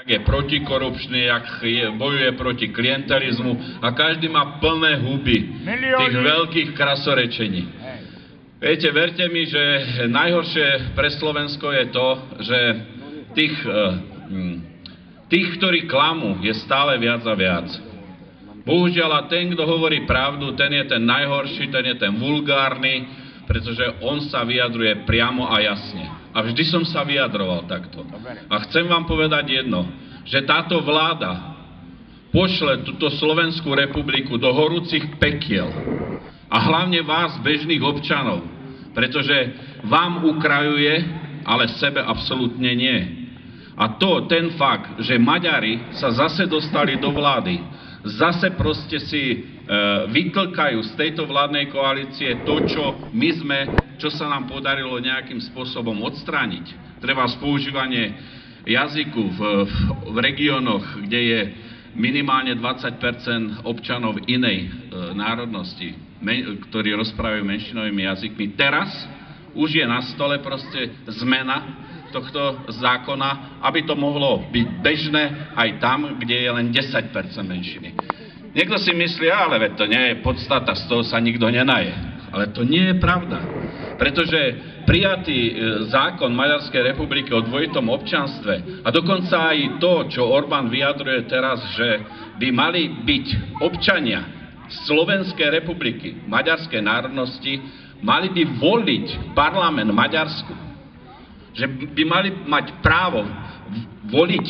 je protikorupčný, jak bojuje proti klientelizmu a každý má plné huby tých veľkých krasorečení. Viete, verte mi, že najhoršie pre Slovensko je to, že tých, ktorí klamú, je stále viac a viac. Bohužiaľ, a ten, kto hovorí pravdu, ten je ten najhorší, ten je ten vulgárny, pretože on sa vyjadruje priamo a jasne. A vždy som sa vyjadroval takto. A chcem vám povedať jedno, že táto vláda pošle túto Slovenskú republiku do horúcich pekiel. A hlavne vás, bežných občanov, pretože vám ukrajuje, ale sebe absolútne nie. A ten fakt, že Maďari sa zase dostali do vlády, zase proste si vytlkajú z tejto vládnej koalície to, čo sa nám podarilo nejakým spôsobom odstrániť. Treba používanie jazyku v regiónoch, kde je minimálne 20% občanov inej národnosti, ktorí rozprávajú menšinovými jazykmi. Teraz už je na stole proste zmena tohto zákona, aby to mohlo byť bežné aj tam, kde je len 10% menšiny. Niekto si myslí, ale veď to nie je podstata, z toho sa nikto nenaje. Ale to nie je pravda. Pretože prijatý zákon Maďarskej republiky o dvojitom občianstve a dokonca aj to, čo Orbán vyjadruje teraz, že by mali byť občania Slovenskej republiky, maďarskej národnosti, mali by voliť parlament Maďarsku. Že by mali mať právo voliť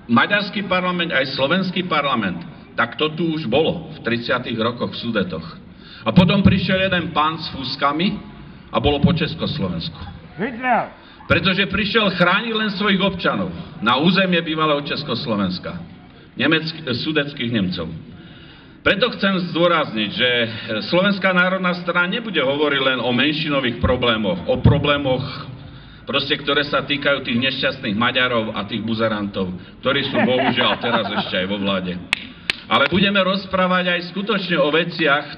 maďarský parlament aj slovenský parlament. Tak to tu už bolo v 30. rokoch v Sudetoch. A potom prišiel jeden pán s fúskami a bolo po Československu. Pretože prišiel chrániť len svojich občanov na územie bývalého Československa. Sudeckých Nemcov. Preto chcem zdôrazniť, že Slovenská národná strana nebude hovoriť len o menšinových problémoch, o problémoch, proste, ktoré sa týkajú tých nešťastných Maďarov a tých buzerantov, ktorí sú bohužiaľ teraz ešte aj vo vláde. Ale budeme rozprávať aj skutočne o veciach,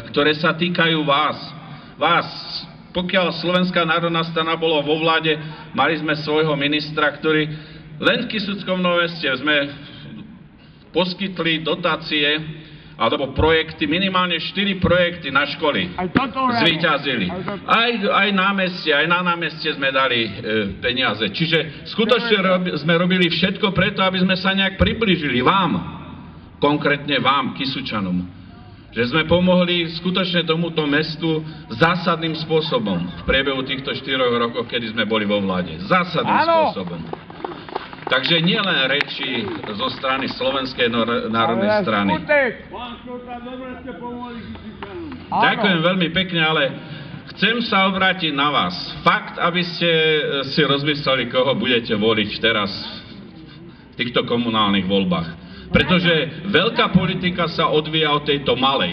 ktoré sa týkajú vás. Pokiaľ Slovenská národná strana bola vo vláde, mali sme svojho ministra, ktorý len v Kysuckom Noveste sme poskytli dotácie alebo projekty, minimálne 4 projekty na školy zvíťazili. Aj na námestie sme dali peniaze. Čiže skutočne sme robili všetko preto, aby sme sa nejak priblížili vám, konkrétne vám, Kysučanom. Že sme pomohli skutočne tomuto mestu zásadným spôsobom v priebehu týchto 4 rokov, kedy sme boli vo vláde. Zásadným spôsobom. Takže nie len reči zo strany Slovenskej národnej strany. Ďakujem veľmi pekne, ale chcem sa obrátiť na vás. Fakt, aby ste si rozmysleli, koho budete voliť teraz v týchto komunálnych voľbách. Pretože veľká politika sa odvíja od tejto malej,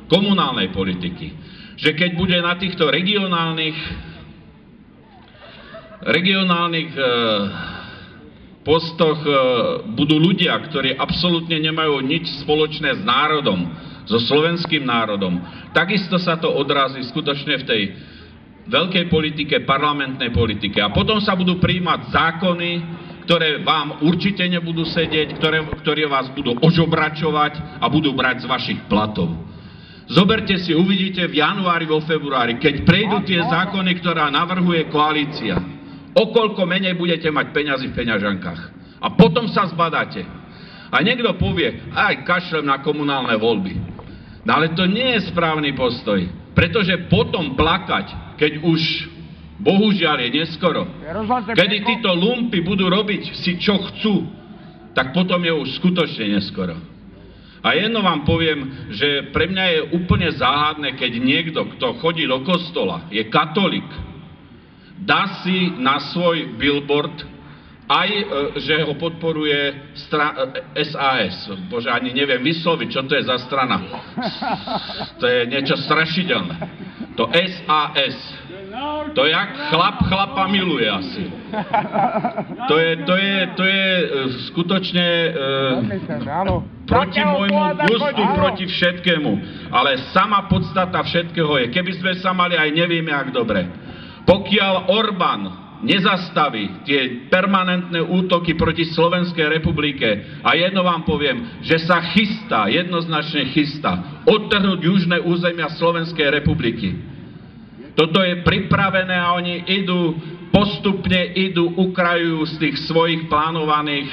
komunálnej politiky. Že keď bude na týchto regionálnych postoch budú ľudia, ktorí absolútne nemajú nič spoločné s národom, so slovenským národom, takisto sa to odrazí skutočne v tej veľkej politike, parlamentnej politike. A potom sa budú prijímať zákony, ktoré vám určite nebudú sedieť, ktoré vás budú ožobračovať a budú brať z vašich platov. Zoberte si, uvidíte v januári, vo februári, keď prejdú tie zákony, ktoré navrhuje koalícia, o koľko menej budete mať peňazí v peňaženkách. A potom sa zbadáte. A niekto povie, aj kašlem na komunálne voľby. No ale to nie je správny postoj. Pretože potom plakať, keď už bohužiaľ je neskoro, kedy títo lumpy budú robiť si čo chcú, tak potom je už skutočne neskoro. A jedno vám poviem, že pre mňa je úplne záhadné, keď niekto, kto chodí do kostola, je katolík, dá si na svoj billboard aj, že ho podporuje SAS. Bože, ani neviem vysloviť, čo to je za strana. To je niečo strašidelné. To SAS. To je jak chlapa miluje asi. To je skutočne proti môjmu gustu, proti všetkému. Ale sama podstata všetkého je, keby sme sa mali aj nevieme jak dobre. Pokiaľ Orbán nezastaví tie permanentné útoky proti Slovenskej republike a jedno vám poviem, že sa chystá, jednoznačne chystá odtrhnúť južné územia Slovenskej republiky. Toto je pripravené a oni postupne ukrajujú z tých svojich plánovaných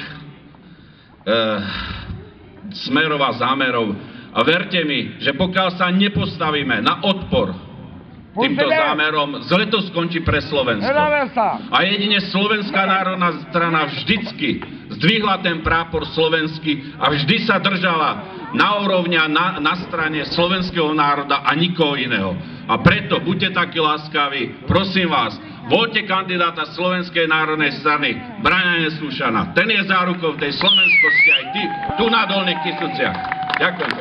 smerov a zámerov. A verte mi, že pokiaľ sa nepostavíme na odpor týmto zámerom, zle to skončí pre Slovensko. A jedine Slovenská národná strana vždycky zdvihla ten prápor slovenský a vždy sa držala na úrovni a na strane slovenského národa a nikoho iného. A preto buďte takí láskaví, prosím vás, voľte kandidáta Slovenskej národnej strany, Braňa Neslúšana. Ten je zárukou tej slovenskosti aj tu na Dolných Kysuciach. Ďakujem.